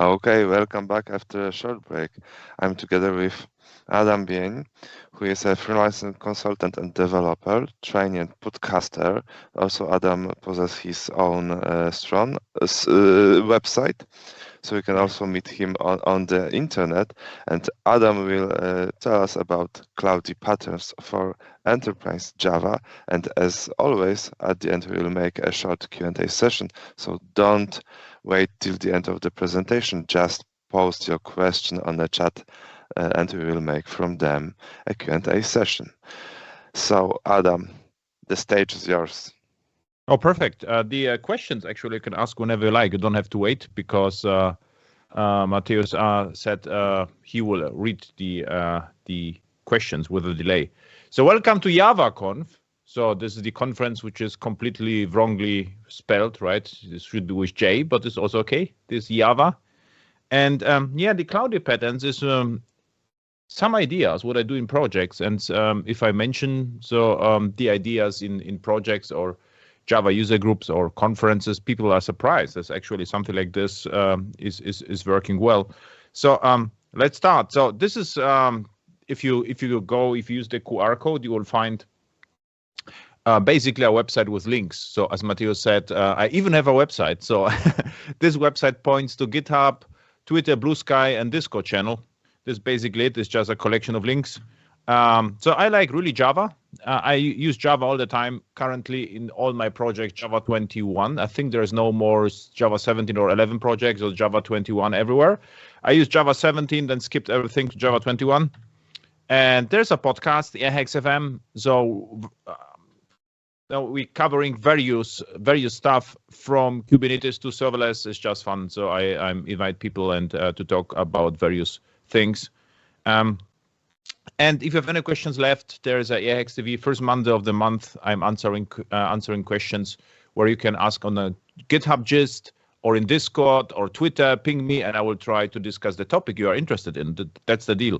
Okay, welcome back after a short break. I'm together with Adam Bień, who is a freelance consultant and developer, trainee and podcaster. Also, Adam possesses his own strong website, so you can also meet him on the internet. And Adam will tell us about cloudy patterns for enterprise Java. And as always, at the end, we will make a short Q&A session. So don't wait till the end of the presentation. Just post your question on the chat and we will make from them a Q&A session. So, Adam, the stage is yours. Oh, perfect. The questions actually you can ask whenever you like. You don't have to wait because Mateusz said he will read the questions with a delay. So welcome to JavaConf. So this is the conference which is completely wrongly spelled, right? This should be with J, but it's also okay. This is Java. And yeah, the cloudy patterns is some ideas what I do in projects. And if I mention the ideas in projects or Java user groups or conferences, people are surprised. There's actually something like this is working well. So let's start. So this is if you use the QR code, you will find basically a website with links. So as Mateusz said, I even have a website. So this website points to GitHub, Twitter, Blue Sky, and Discord channel. This basically it is just a collection of links. So I like really Java. I use Java all the time. Currently in all my projects, Java 21. I think there is no more Java 17 or 11 projects or Java 21 everywhere. I use Java 17, then skipped everything to Java 21. And there's a podcast, the AHEX FM. So we're covering various stuff from Kubernetes to serverless. It's just fun. So I invite people and to talk about various things. And if you have any questions left, there is a AHEX TV first Monday of the month. I'm answering questions where you can ask on a GitHub gist or in Discord or Twitter, ping me, and I will try to discuss the topic you are interested in. That's the deal.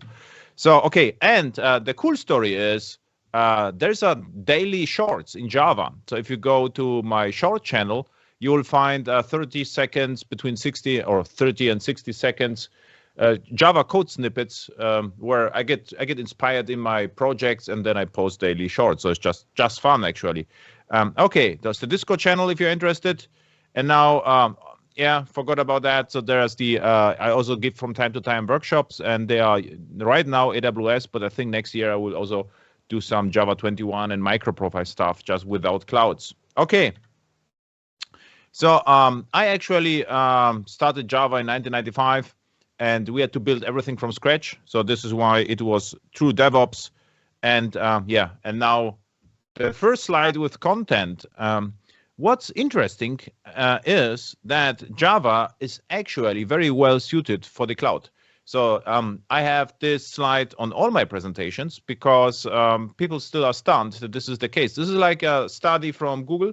So, okay, and the cool story is there's a daily shorts in Java. So if you go to my short channel, you will find 30 seconds, between 60 or 30 and 60 seconds Java code snippets where I get inspired in my projects and then I post daily shorts. So it's just fun actually. Okay, there's the Discord channel if you're interested. And now, yeah, forgot about that. So there's the I also give from time to time workshops, and they are right now AWS, but I think next year I will also do some Java 21 and microprofile stuff just without clouds. Okay. So I actually started Java in 1995. And we had to build everything from scratch. So this is why it was true DevOps. And yeah, and now the first slide with content. What's interesting is that Java is actually very well suited for the cloud. So I have this slide on all my presentations because people still are stunned that this is the case. This is like a study from Google.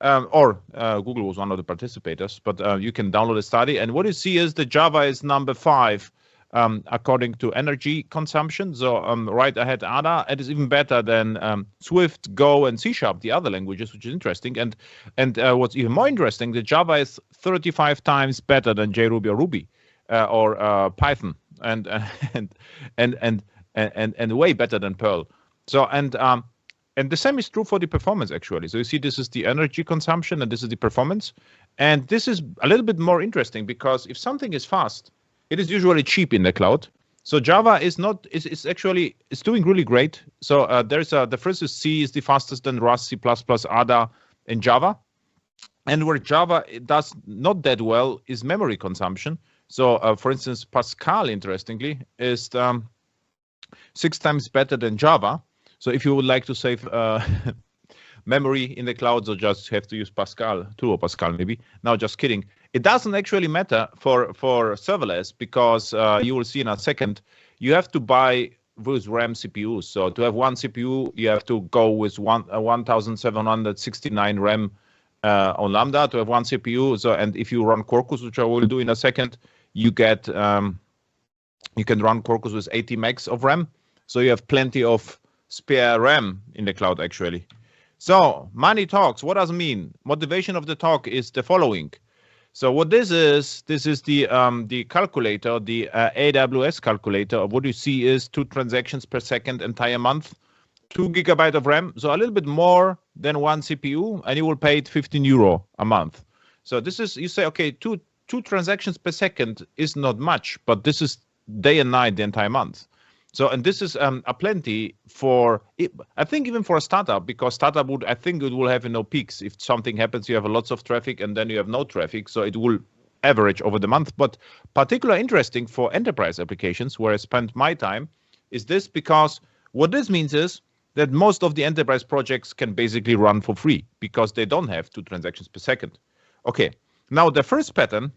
Google was one of the participators, but you can download a study. And what you see is that Java is number 5 according to energy consumption. So right ahead Ada, it is even better than Swift, Go, and C#, the other languages, which is interesting. And what's even more interesting, that Java is 35 times better than JRuby or Ruby or Python, and way better than Perl. So and the same is true for the performance, actually. So you see, this is the energy consumption, and this is the performance. And this is a little bit more interesting because if something is fast, it is usually cheap in the cloud. So Java is not, it's actually, it's doing really great. So there's the first is C is the fastest than Rust, C++, Ada, and Java. And where Java does not that well is memory consumption. So for instance, Pascal, interestingly, is 6 times better than Java. So if you would like to save memory in the cloud, so just have to use Pascal, Turbo Pascal maybe. No, just kidding. It doesn't actually matter for serverless because you will see in a second, you have to buy with RAM CPUs. So to have one CPU, you have to go with 1769 RAM on Lambda to have one CPU. So and if you run Quarkus, which I will do in a second, you get you can run Quarkus with 80 megs of RAM. So you have plenty of spare RAM in the cloud actually. So money talks. What does it mean? Motivation of the talk is the following. So what this is the calculator, the AWS calculator. What you see is 2 transactions per second entire month, 2 GB of RAM, so a little bit more than 1 CPU, and you will pay it 15 euro a month. So this is, you say, okay, two transactions per second is not much, but this is day and night the entire month. So, and this is a plenty for, I think, even for a startup, because startup would, I think it will have no peaks. If something happens, you have lots of traffic and then you have no traffic. So it will average over the month. But particularly interesting for enterprise applications, where I spent my time, is this, because what this means is that most of the enterprise projects can basically run for free because they don't have 2 transactions per second. Okay, now the first pattern,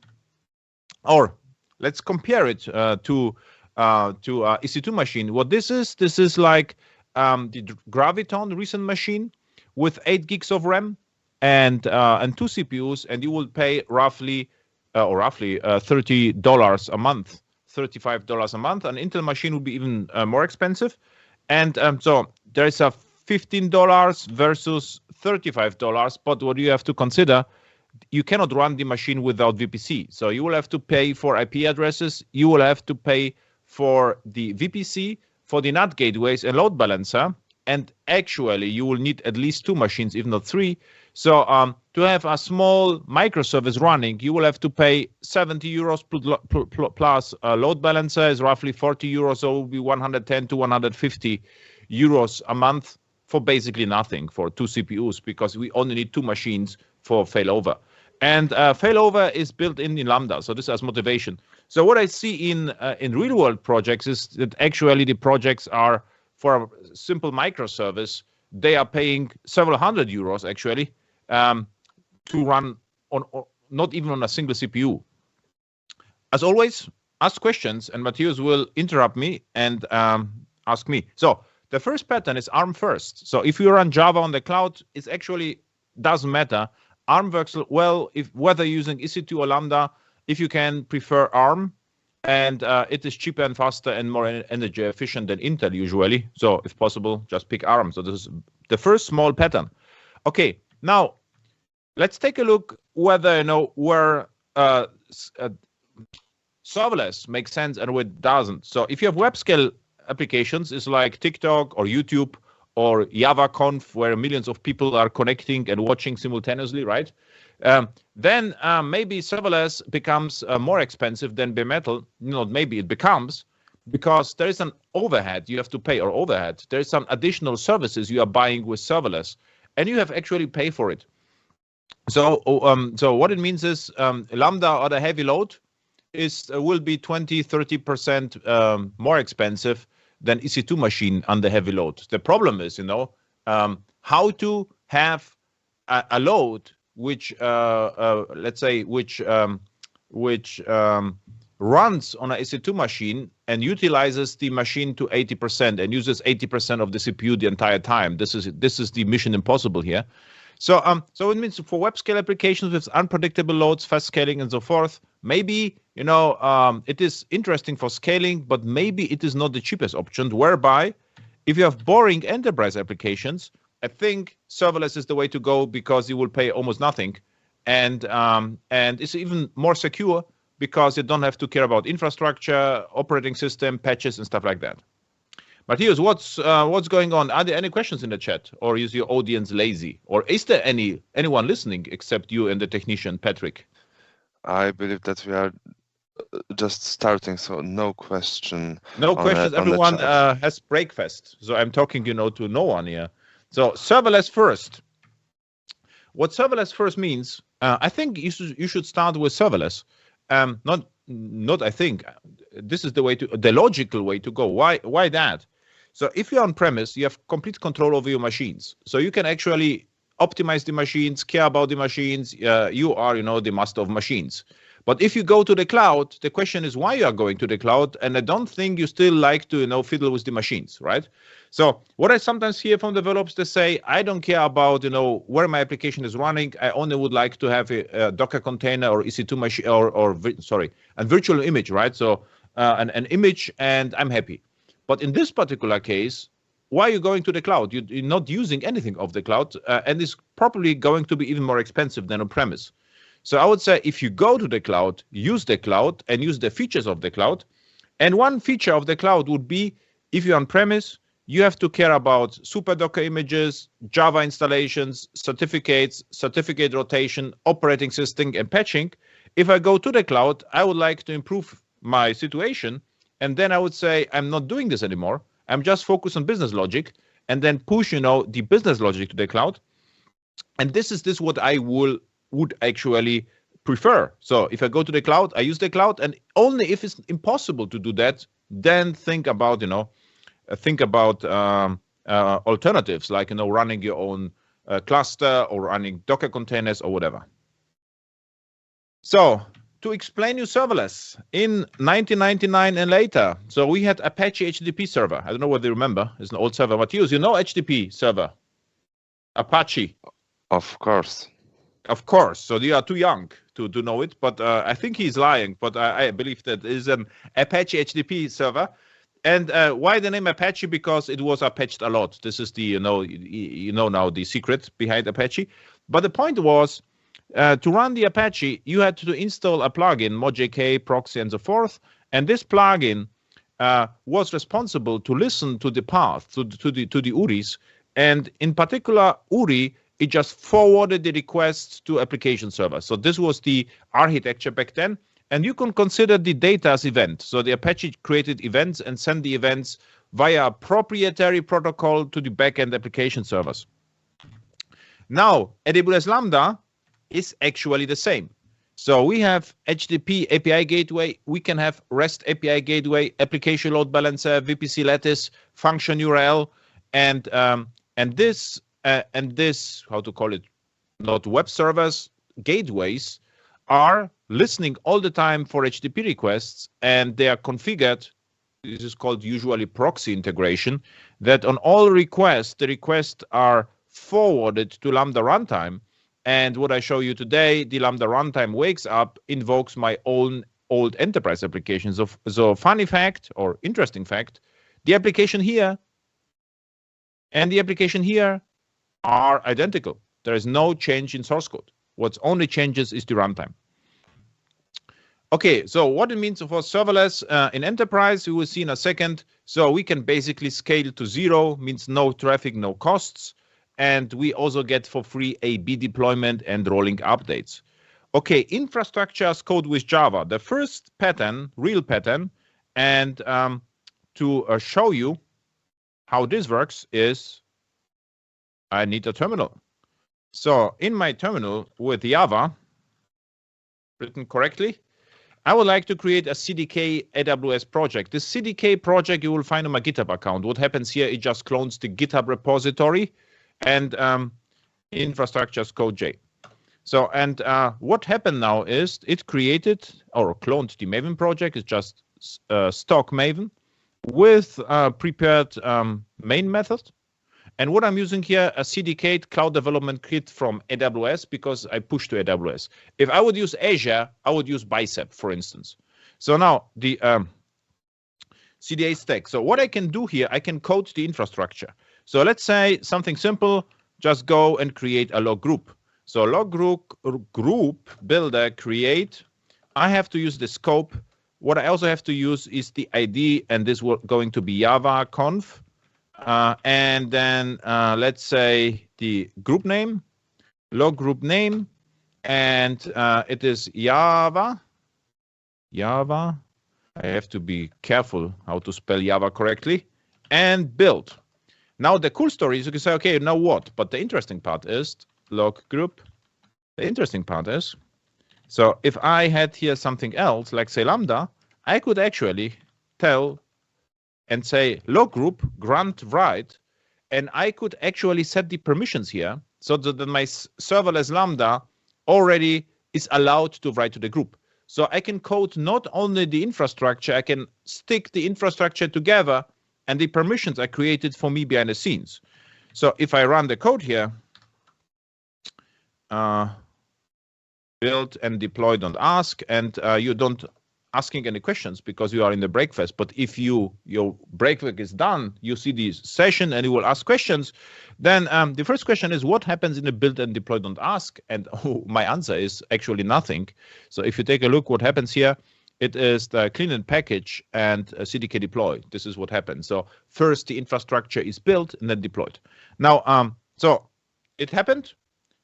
or let's compare it to EC2 machine. What this is like the Graviton recent machine with 8 gigs of RAM and 2 CPUs, and you will pay roughly $30 a month, $35 a month. An Intel machine will be even more expensive, and so there is a $15 versus $35. But what you have to consider, you cannot run the machine without VPC. So you will have to pay for IP addresses. You will have to pay for the VPC, for the NAT gateways and load balancer. And actually, you will need at least 2 machines, if not 3. So to have a small microservice running, you will have to pay 70 euros plus load balancer is roughly 40 euros. So it will be 110 to 150 euros a month for basically nothing for 2 CPUs, because we only need 2 machines for failover. And failover is built in Lambda, so this has motivation. So what I see in real world projects is that actually the projects are, for a simple microservice, they are paying several hundred euros actually to run on not even on a single CPU. As always, ask questions, and Matthias will interrupt me and ask me. So the first pattern is ARM first. So if you run Java on the cloud, it actually doesn't matter. ARM works well if whether using EC2 or Lambda, if you can prefer ARM, and it is cheaper and faster and more energy efficient than Intel usually. So if possible, just pick ARM. So this is the first small pattern. Okay, now let's take a look whether where serverless makes sense and where it doesn't. So if you have web scale applications, it's like TikTok or YouTube or JavaConf, where millions of people are connecting and watching simultaneously, right? Then maybe serverless becomes more expensive than bare metal. Maybe it becomes, because there is an overhead you have to pay, or overhead. There is some additional services you are buying with serverless, and you have actually pay for it. So what it means is Lambda or the heavy load will be 20-30% more expensive than EC2 machine under heavy load. The problem is, how to have a load which, let's say, which runs on a EC2 machine and utilizes the machine to 80% and uses 80% of the CPU the entire time. This is the mission impossible here. So it means for web scale applications with unpredictable loads, fast scaling, and so forth, maybe it is interesting for scaling, but maybe it is not the cheapest option. Whereby, if you have boring enterprise applications, I think serverless is the way to go, because you will pay almost nothing, and it's even more secure because you don't have to care about infrastructure, operating system, patches, and stuff like that. Matthias, what's going on? Are there any questions in the chat, or is your audience lazy, or is there anyone listening except you and the technician Patrick? I believe that we are just starting, so no question. No questions. Everyone has breakfast, so I'm talking, to no one here. So serverless first. What serverless first means? I think you should start with serverless. Not. I think this is the logical way to go. Why that? So if you're on premise, you have complete control over your machines. So you can actually optimize the machines, care about the machines. You are, the master of machines. But if you go to the cloud, the question is why you are going to the cloud. And I don't think you still like to, fiddle with the machines, right? So what I sometimes hear from developers, they say, I don't care about, where my application is running. I only would like to have a Docker container or EC2 machine a virtual image, right? So an image, and I'm happy. But in this particular case, why are you going to the cloud? You're not using anything of the cloud, and it's probably going to be even more expensive than on premise. So I would say if you go to the cloud, use the cloud and use the features of the cloud. And one feature of the cloud would be if you're on premise, you have to care about super Docker images, Java installations, certificates, certificate rotation, operating system, and patching. If I go to the cloud, I would like to improve my situation. And then I would say, I'm not doing this anymore. I'm just focused on business logic and then push, the business logic to the cloud. And this is what I would actually prefer. So if I go to the cloud, I use the cloud, and only if it's impossible to do that, then think about alternatives like running your own cluster or running Docker containers or whatever. So to explain you serverless in 1999 and later, so we had Apache HTTP server. I don't know whether you remember. It's an old server. Matthias, you know HTTP server, Apache. Of course. Of course. So you are too young to know it, but I think he's lying. But I believe that it is an Apache HTTP server. And why the name Apache? Because it was Apache a lot. This is the you know now the secret behind Apache. But the point was to run the Apache, you had to install a plugin, modjk, proxy, and so forth. And this plugin was responsible to listen to the path to the URIs, and in particular URI. It just forwarded the requests to application server. So this was the architecture back then. And you can consider the data as event. So the Apache created events and sent the events via a proprietary protocol to the backend application servers. Now, AWS Lambda is actually the same. So we have HTTP API gateway. We can have REST API gateway, application load balancer, VPC lattice, function URL, and this, how to call it, not web servers, gateways are listening all the time for HTTP requests, and they are configured. This is called usually proxy integration, that on all requests, the requests are forwarded to Lambda runtime. And what I show you today, the Lambda runtime wakes up, invokes my own old enterprise applications. So funny fact or interesting fact, the application here and the application here are identical. There is no change in source code. What only changes is the runtime. Okay, so what it means for serverless in enterprise, we will see in a second. So we can basically scale to 0, means no traffic, no costs. And we also get for free A/B deployment and rolling updates. Okay, infrastructure as code with Java. The first pattern, real pattern, and to show you how this works is I need a terminal. So in my terminal with Java, written correctly, I would like to create a CDK AWS project. This CDK project you will find on my GitHub account. What happens here, it just clones the GitHub repository and infrastructure as code J. So, and what happened now is it created or cloned the Maven project. It's just stock Maven with prepared main method. And what I'm using here, a CDK cloud development kit from AWS, because I push to AWS. If I would use Azure, I would use Bicep, for instance. So now the CDA stack. So what I can do here, I can code the infrastructure. So let's say something simple, just go and create a log group. So log group builder create. I have to use the scope. What I also have to use is the ID, and this will going to be Java conf. And then let's say the group name, log group name, and it is Java. I have to be careful how to spell Java correctly, and build. Now the cool story is you can say, okay, now what? But the interesting part is log group. The interesting part is, so if I had here something else, like say Lambda, I could actually tell and say log group grant write, and I could actually set the permissions here so that my serverless Lambda already is allowed to write to the group. So I can code not only the infrastructure, I can stick the infrastructure together, and the permissions are created for me behind the scenes. So if I run the code here, build and deploy, don't ask, and you don't asking any questions because you are in the breakfast. But if your breakfast is done, you see this session and you will ask questions. Then the first question is, what happens in the build and deploy don't ask? And my answer is actually nothing. So if you take a look what happens here, it is the clean and package and CDK deploy. This is what happens. So first the infrastructure is built and then deployed. Now, so it happened.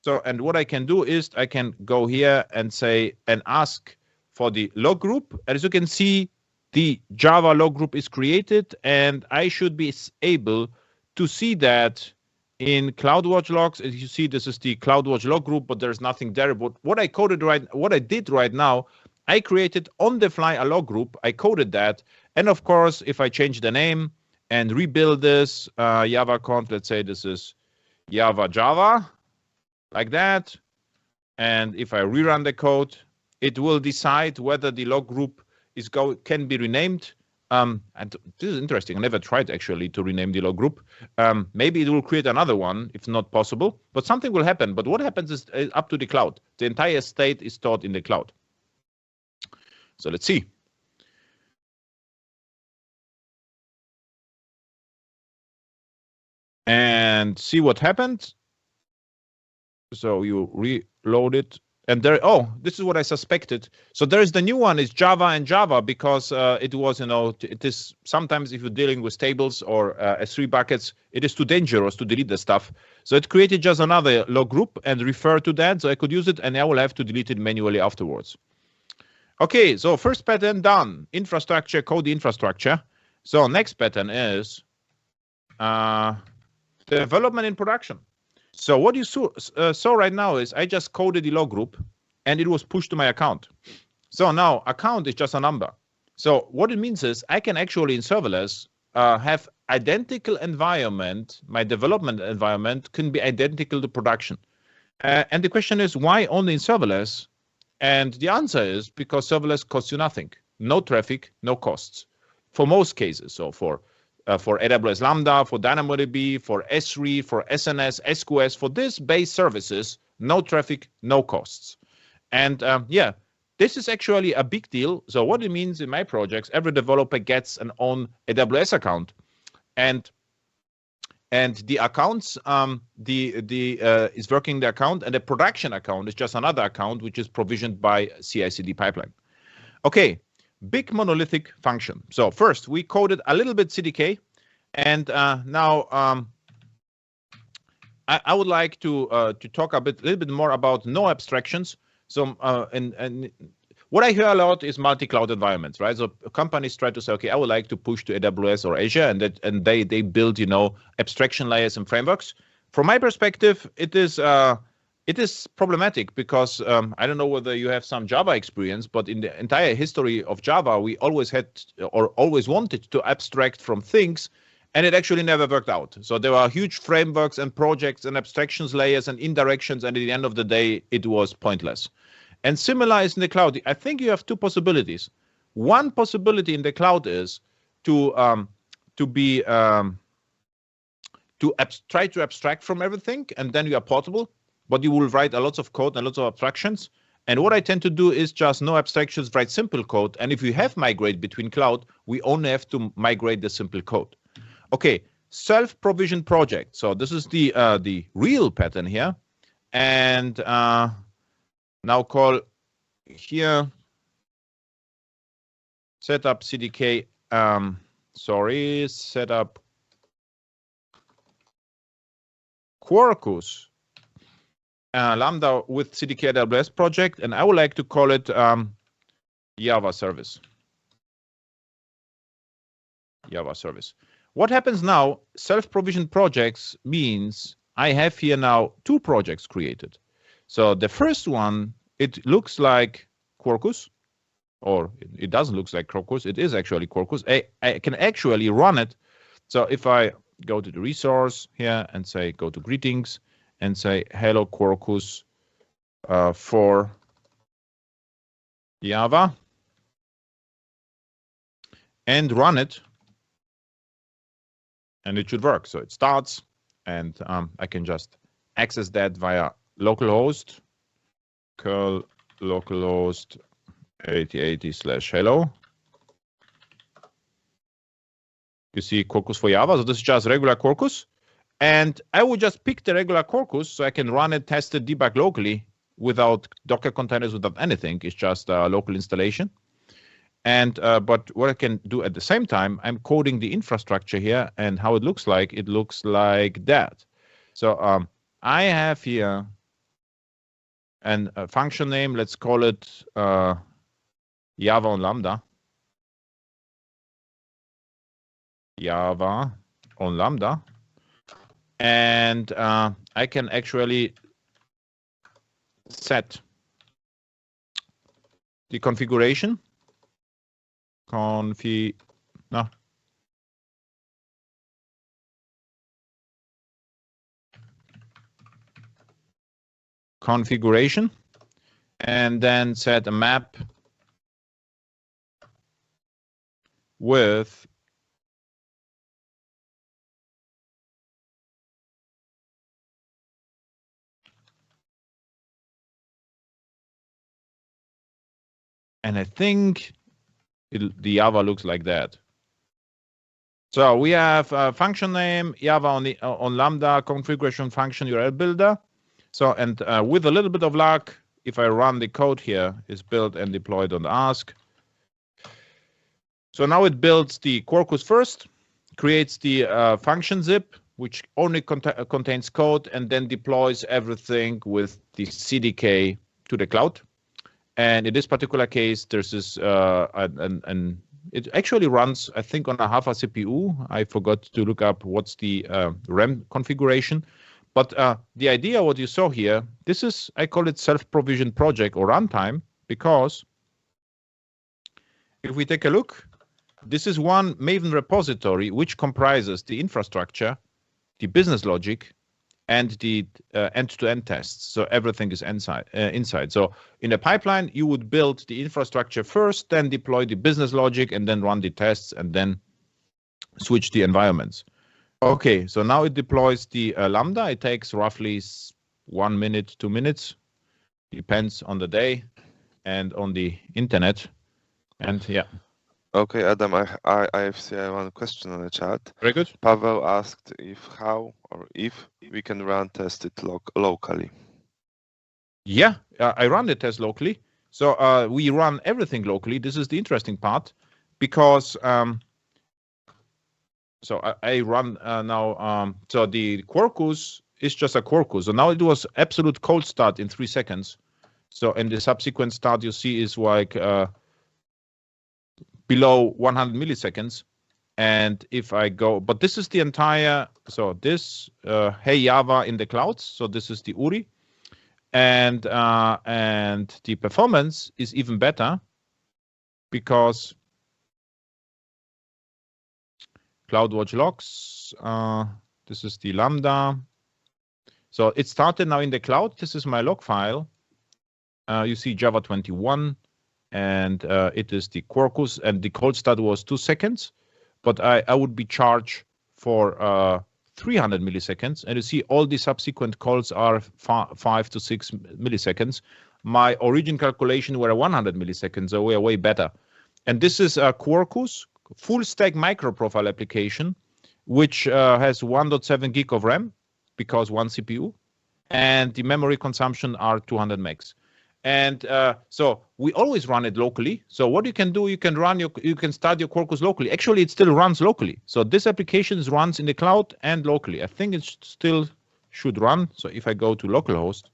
So, and what I can do is I can go here and say, and ask for the log group. As you can see, the Java log group is created, and I should be able to see that in CloudWatch logs. As you see, this is the CloudWatch log group, but there's nothing there. But what I did right now, I created on the fly a log group. I coded that. And of course, if I change the name and rebuild this Java conf, let's say this is Java, like that. And if I rerun the code, it will decide whether the log group can be renamed. And this is interesting. I never tried actually to rename the log group. Maybe it will create another one if not possible, but something will happen. But what happens is up to the cloud. The entire state is stored in the cloud. So let's see. And see what happened. So you reload it. And there, oh, this is what I suspected. So there is the new one is Java and Java because it was, it is sometimes if you're dealing with tables or S3 buckets, it is too dangerous to delete the stuff. So it created just another log group and refer to that. So I could use it and I will have to delete it manually afterwards. Okay, so first pattern done. Infrastructure, code the infrastructure. So next pattern is development in production. So what you saw right now is I just coded the log group and it was pushed to my account. So now account is just a number. So what it means is I can actually in serverless have identical environment. My development environment can be identical to production. And the question is why only in serverless? And the answer is because serverless costs you nothing. No traffic, no costs. For most cases. So for AWS Lambda, for DynamoDB, for S3, for SNS, SQS, for this base services, no traffic, no costs. And yeah, this is actually a big deal. So what it means in my projects, every developer gets an own AWS account. And the accounts, is working the account, and the production account is just another account which is provisioned by CI/CD pipeline. Okay. Big monolithic function. So first we coded a little bit CDK, and now I would like to talk a little bit more about no abstractions. So and what I hear a lot is multi-cloud environments, right? So companies try to say, okay, I would like to push to AWS or Azure, and they build abstraction layers and frameworks. From my perspective, it is problematic because I don't know whether you have some Java experience, but in the entire history of Java, we always had or always wanted to abstract from things, and it actually never worked out. So there are huge frameworks and projects and abstractions layers and indirections, and at the end of the day, it was pointless. And similar is in the cloud. I think you have two possibilities. One possibility in the cloud is to try to abstract from everything, and then you are portable. But you will write a lot of code and lots of abstractions. And what I tend to do is just no abstractions, write simple code. And if you have migrate between cloud, we only have to migrate the simple code. Okay, self-provisioned project. So this is the real pattern here. And now call here setup CDK. Setup Quarkus. Lambda with CDK AWS project, and I would like to call it Java service. Java service. What happens now? Self-provisioned projects means I have here now two projects created. So the first one, it looks like Quarkus, or it doesn't look like Quarkus. It is actually Quarkus. I can actually run it. So if I go to the resource here and say go to greetings, and say hello Quarkus for Java and run it, and it should work. So it starts, and I can just access that via localhost, curl localhost 8080/hello. You see Quarkus for Java. So this is just regular Quarkus. And I would just pick the regular Quarkus so I can run it, test it, debug locally without Docker containers, without anything. It's just a local installation. And but what I can do at the same time, I'm coding the infrastructure here, and how it looks like that. So I have here a function name. Let's call it Java on Lambda. Java on Lambda. And I can actually set the configuration. Configuration, and then set a map with and I think the Java looks like that. So we have a function name, Java on Lambda, configuration function URL builder. So, and with a little bit of luck, if I run the code here, it's built and deployed on the Ask. So now it builds the Quarkus first, creates the function zip, which only contains code, and then deploys everything with the CDK to the cloud. And in this particular case, there's this, it actually runs, I think, on a half a CPU. I forgot to look up what's the RAM configuration. But the idea, what you saw here, this is, I call it self-provisioned project or runtime, because if we take a look, this is one Maven repository which comprises the infrastructure, the business logic, and the end-to-end tests. So everything is inside. So in a pipeline, you would build the infrastructure first, then deploy the business logic, and then run the tests, and then switch the environments. Okay, so now it deploys the Lambda. It takes roughly 1 minute, 2 minutes, depends on the day and on the internet. And yeah. Okay, Adam, I see one question on the chat. Very good. Pavel asked if we can run test it locally. Yeah, I run the test locally. So we run everything locally. This is the interesting part, because so I run now. So the Quarkus is just a Quarkus. So now it was absolute cold start in 3 seconds. So and the subsequent start you see is like below 100 milliseconds. And if I go, but this is the entire, so this, Hey Java in the clouds. So this is the URI. And the performance is even better, because CloudWatch logs, this is the Lambda. So it started now in the cloud. This is my log file. You see Java 21. And it is the Quarkus, and the cold start was 2 seconds, but I would be charged for 300 milliseconds. And you see all the subsequent calls are 5 to 6 milliseconds. My origin calculation were 100 milliseconds, so we are way better. And this is a Quarkus full stack micro profile application, which has 1.7 gig of RAM, because 1 CPU, and the memory consumption are 200 megs. And so we always run it locally. So what you can do, you can start your Quarkus locally. Actually, it still runs locally. So this application runs in the cloud and locally. I think it still should run. So if I go to localhost,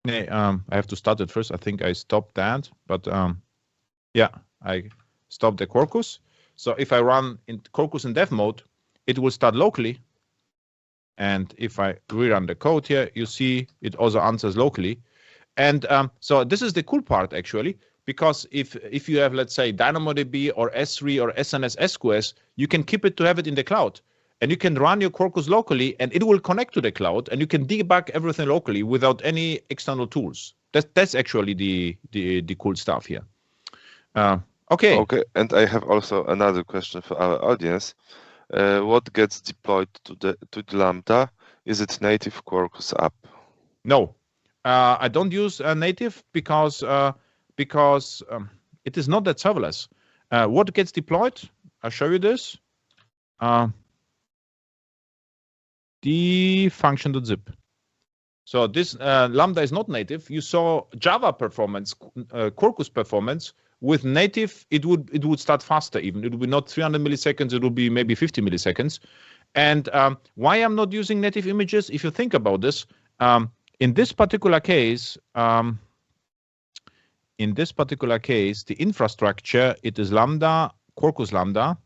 I have to start it first. I think I stopped that, but yeah, I stopped the Quarkus. So if I run in Quarkus in dev mode, it will start locally. And if I rerun the code here, you see it also answers locally. And so this is the cool part, actually, because if you have, let's say, DynamoDB or S3 or SNS SQS, you can keep it to have it in the cloud. And you can run your Quarkus locally, and it will connect to the cloud, and you can debug everything locally without any external tools. That's actually the cool stuff here. Okay. Okay, and I have also another question for our audience. What gets deployed to the Lambda? Is it native Quarkus app? No. I don't use native because it is not that serverless. What gets deployed? I'll show you this. The function.zip. So this Lambda is not native. You saw Java performance, Quarkus performance. With native, it would start faster even. It would be not 300 milliseconds. It would be maybe 50 milliseconds. And why I'm not using native images? If you think about this, in this particular case, the infrastructure, it is Lambda, Quarkus Lambda.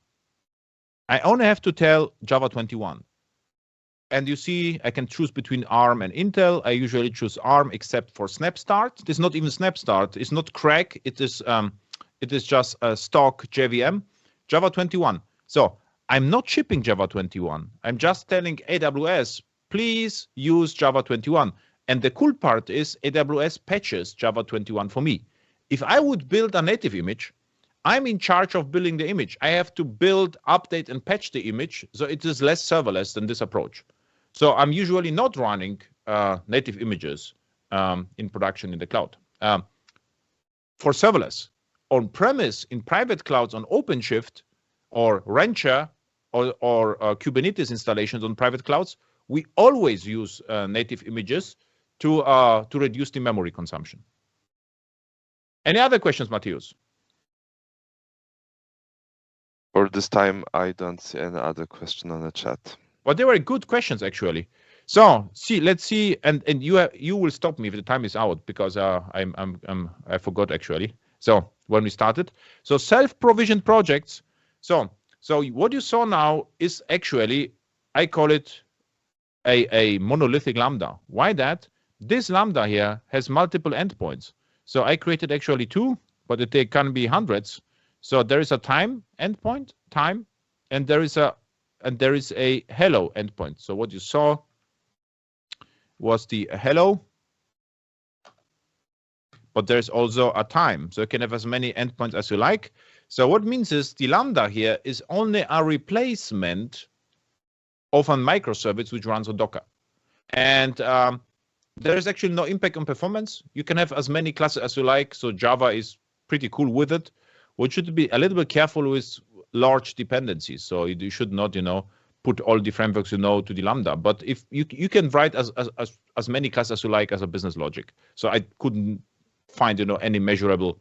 I only have to tell Java 21. And you see, I can choose between ARM and Intel. I usually choose ARM, except for Snap Start. It is not even Snap Start. It's not crack. It is just a stock JVM, Java 21. So I'm not shipping Java 21. I'm just telling AWS, please use Java 21. And the cool part is AWS patches Java 21 for me. If I would build a native image, I'm in charge of building the image. I have to build, update, and patch the image. So it is less serverless than this approach. So I'm usually not running native images in production in the cloud. For serverless, on-premise, in private clouds on OpenShift or Rancher or Kubernetes installations on private clouds, we always use native images to reduce the memory consumption. Any other questions, Matthias? For this time, I don't see any other question on the chat. But they were good questions, actually. So let's see, and you will stop me if the time is out, because I forgot actually. So when we started, so self-provisioned projects. So what you saw now is actually, I call it a monolithic Lambda. Why that? This Lambda here has multiple endpoints. So I created actually 2, but they can be hundreds. So there is a time endpoint, and there is a hello endpoint. So what you saw was the hello, but there's also a time. So you can have as many endpoints as you like. So what it means is the Lambda here is only a replacement of a microservice which runs on Docker. And there is actually no impact on performance. You can have as many classes as you like. So Java is pretty cool with it. What should be a little bit careful with large dependencies. So you should not, put all the frameworks to the Lambda. But if you can write as many classes as you like as a business logic. So I couldn't find any measurable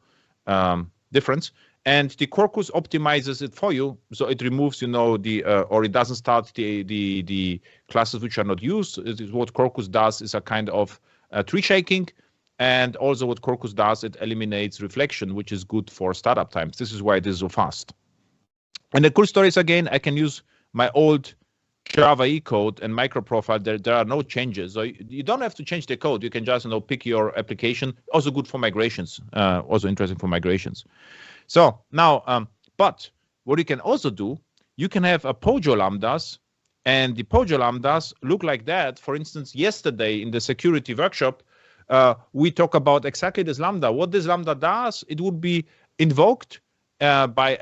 difference. And the Quarkus optimizes it for you, so it removes or it doesn't start the classes which are not used. What Quarkus does is a kind of tree shaking. And also what Quarkus does, it eliminates reflection, which is good for startup times. This is why it is so fast. And the cool story is, again, I can use my old Java E code and micro profile. There are no changes. So you don't have to change the code. You can just pick your application. Also good for migrations. Also interesting for migrations. So now, but what you can also do, you can have a Pojo Lambdas, and the Pojo Lambdas look like that. For instance, yesterday in the security workshop, we talk about exactly this Lambda. What this Lambda does, it would be invoked by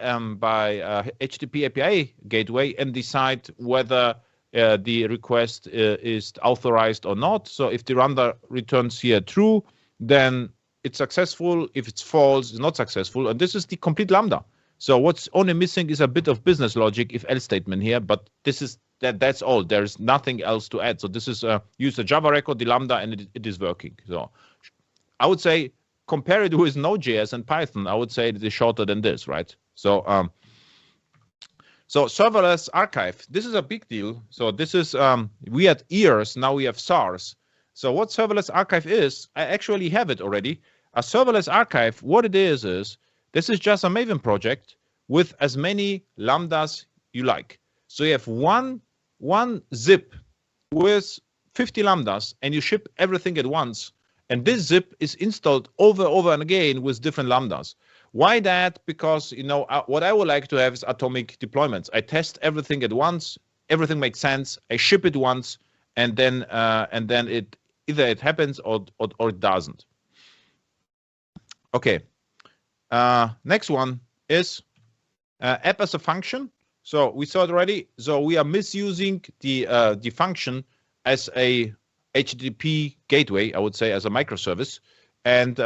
HTTP API gateway and decide whether the request is authorized or not. So if the Lambda returns here true, then it's successful. If it's false, it's not successful. And this is the complete Lambda. So what's only missing is a bit of business logic, if else statement here, but this is that's all. There's nothing else to add. So this is use the Java record, the Lambda, and it is working. So I would say compare it with Node.js and Python. I would say it is shorter than this, right? So so serverless archive. This is a big deal. So this is we had EARS, now we have SARS. So what serverless archive is, I actually have it already. A serverless archive, what it is this is just a Maven project with as many Lambdas you like. So you have one zip with 50 Lambdas, and you ship everything at once. And this zip is installed over and again with different Lambdas. Why that? Because what I would like to have is atomic deployments. I test everything at once. Everything makes sense. I ship it once, and then it either it happens or it doesn't. Okay. Next one is app as a function. So we saw it already. So we are misusing the function as a HTTP gateway, I would say, as a microservice. And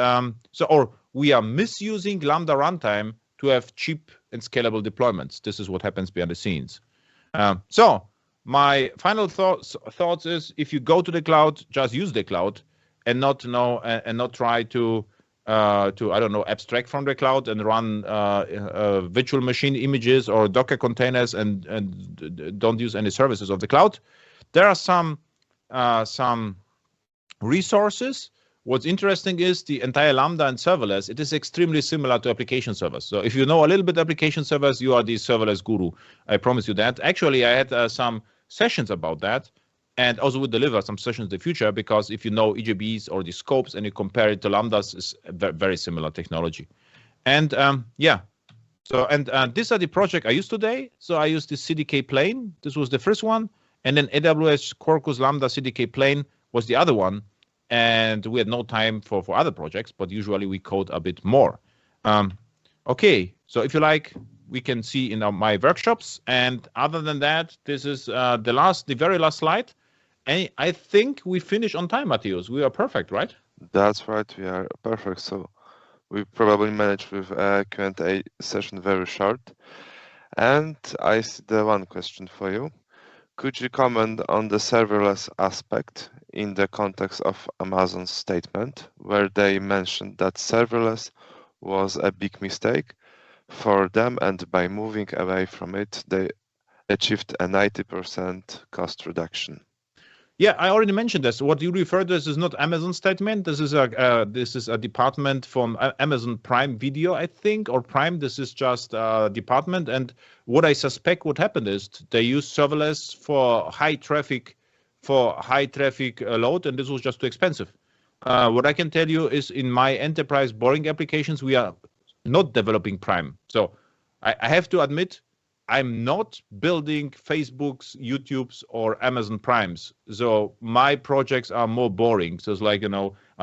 or we are misusing Lambda runtime to have cheap and scalable deployments. This is what happens behind the scenes. So my final thoughts is, if you go to the cloud, just use the cloud, and not try to I don't know, abstract from the cloud and run virtual machine images or Docker containers and don't use any services of the cloud. There are some resources. What's interesting is the entire Lambda and serverless, it is extremely similar to application servers. So if you know a little bit application servers, you are the serverless guru. I promise you that. Actually, I had some sessions about that, and also will deliver some sessions in the future, because if you know EJBs or the scopes and you compare it to Lambdas, it's very similar technology. And yeah, so these are the project I used today. So I used the CDK plane. This was the first one. And then AWS Quarkus Lambda CDK plane was the other one. And we had no time for other projects, but usually we code a bit more. Okay, so if you like, we can see in my workshops. And other than that, this is the very last slide. And I think we finish on time, Matthias. We are perfect, right? That's right, we are perfect. So we probably managed with a Q&A session very short. And I see the one question for you. Could you comment on the serverless aspect in the context of Amazon's statement, where they mentioned that serverless was a big mistake for them, and by moving away from it, they achieved a 90% cost reduction? Yeah, I already mentioned this. What you refer to is not Amazon statement. This is a department from Amazon Prime Video, I think, or Prime. This is just a department. And what I suspect what happened is they use serverless for high traffic load, and this was just too expensive. What I can tell you is, in my enterprise boring applications, we are not developing Prime. So I have to admit, I'm not building Facebooks, YouTubes, or Amazon Primes. So my projects are more boring. So it's like, a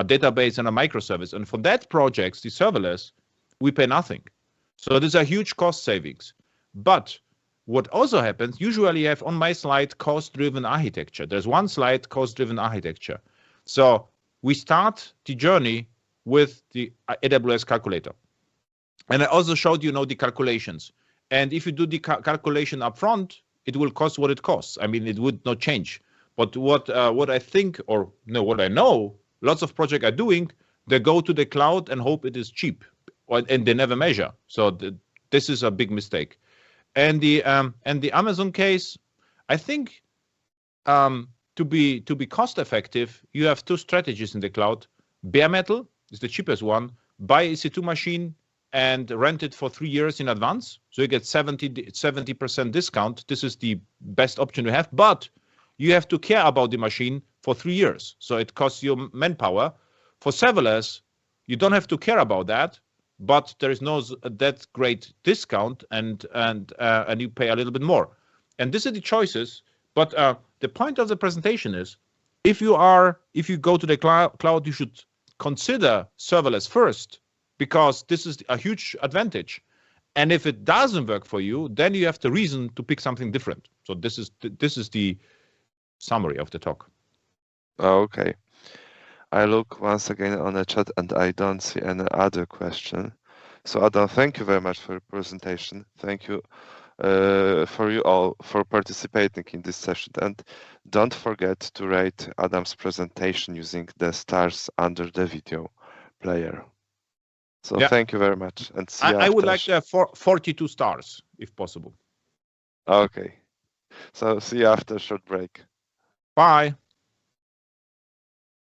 database and a microservice. And for that projects, the serverless, we pay nothing. So these are huge cost savings. But what also happens, usually I have on my slide cost-driven architecture. There's one slide, cost-driven architecture. So we start the journey with the AWS calculator. And I also showed you, the calculations. And if you do the calculation up front, it will cost what it costs. I mean, it would not change. But what I think, or no, what I know, lots of projects are doing, they go to the cloud and hope it is cheap, and they never measure. So this is a big mistake. And the Amazon case, I think, to be cost effective, you have two strategies in the cloud. Bare metal is the cheapest one. Buy EC2 machine and rent it for 3 years in advance. So you get 70% discount. This is the best option you have, but you have to care about the machine for 3 years. So it costs you manpower. For serverless, you don't have to care about that, but there is no that great discount, and you pay a little bit more. And these are the choices. But the point of the presentation is, if you go to the cloud, you should consider serverless first, because this is a huge advantage. And if it doesn't work for you, then you have the reason to pick something different. So this is the summary of the talk. Okay. I look once again on the chat and I don't see any other question. So Adam, thank you very much for your presentation. Thank you for you all for participating in this session. And don't forget to rate Adam's presentation using the stars under the video player. So yeah. Thank you very much, and see you I would like to have 42 stars, if possible. Okay. So see you after a short break. Bye.